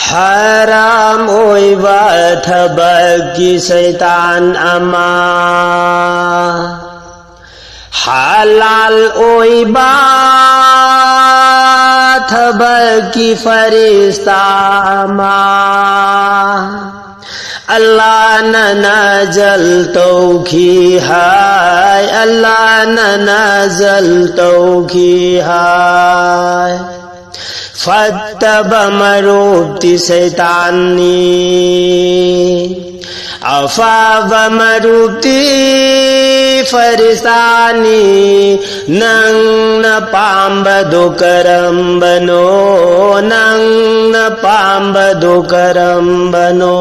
Haram oiba thabaki shaitan ama Halal oiba thabaki farishta ama Allah na nazal tauki hai Allah na nazal tauki hai Fattaba marubti shaitani Afava marubti faristani Nang napambado karambano Nang napambado karambano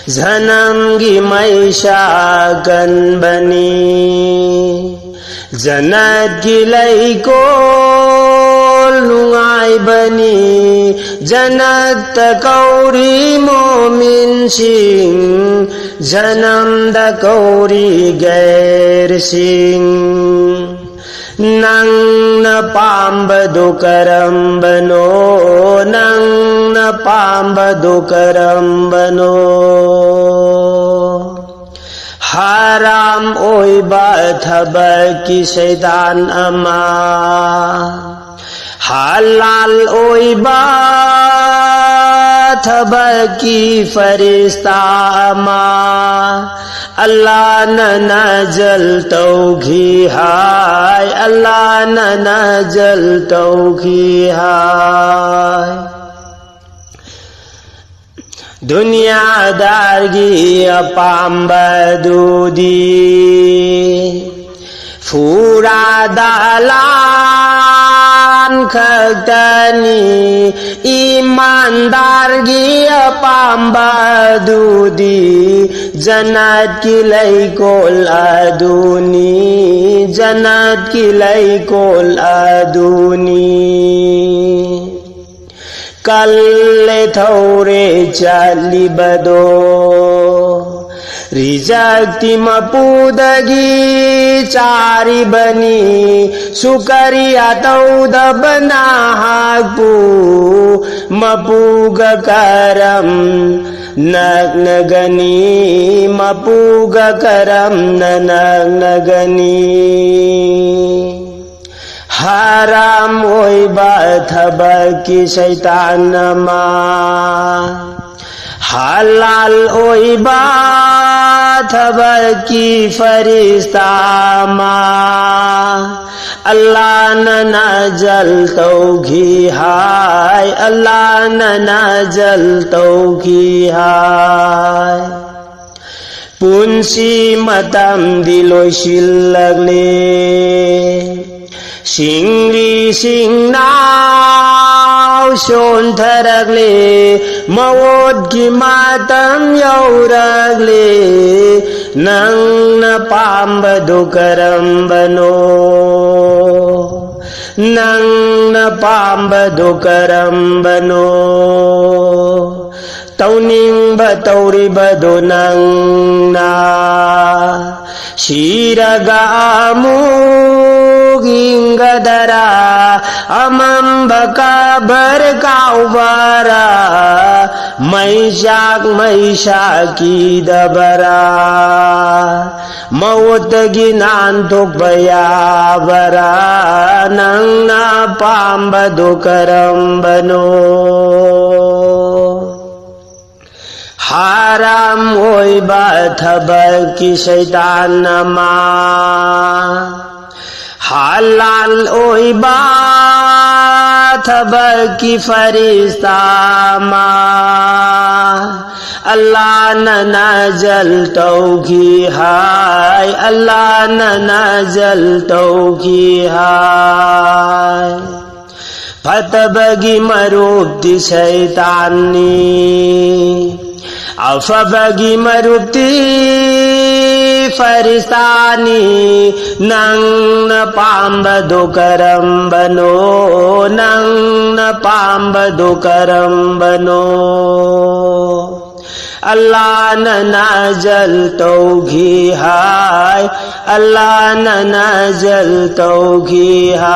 Zanamgi maishagan bani Janat gilai ko lungai bani Janat kauri momin sing Janam da kauri gair sing Nang napambado karambano Nang napambado karambano Haram oiba thabaki shaitan ama Halal oiba thabaki farishta ama Allah na nazal tauki hai Allah na nazal tauki hai Dunyadar gi apambadudi Furadalan khagtani Imandar gi apambadudi Jannat ki laikol aduni Jannat ki laikol aduni Kalle thaure chali bado Rijakti mapudagi chari bani Sukariya tauda banahagpu Mapuga karam nagnagani Mapuga karam nagnagani Haram oiba thabaki shaitan ama Halal oiba thabaki farishta ama Allah na nazal tauki hai Allah na nazal tauki hai Punsi matam diloi sillagle Singli singnau shontaragle Mawod ki matam yauragle Nang napambado karambano Nang napambado karambano Tauning ba tauri bado nang na Shiragamu gingadara amambaka barkaubara maishaki dabara mawutagi nantok bayabara nang napambado karambano Haram oiba thabaki shaitan ama Halal oiba thabaki farishta ama Allah na nazal tauki hai Allah na nazal tauki hai Patabagi marubti shaitani Afabagi marubti faristani Nang napambado karambano Nang napambado karambano Allah na nazal tauki hai Allah na nazal tauki hai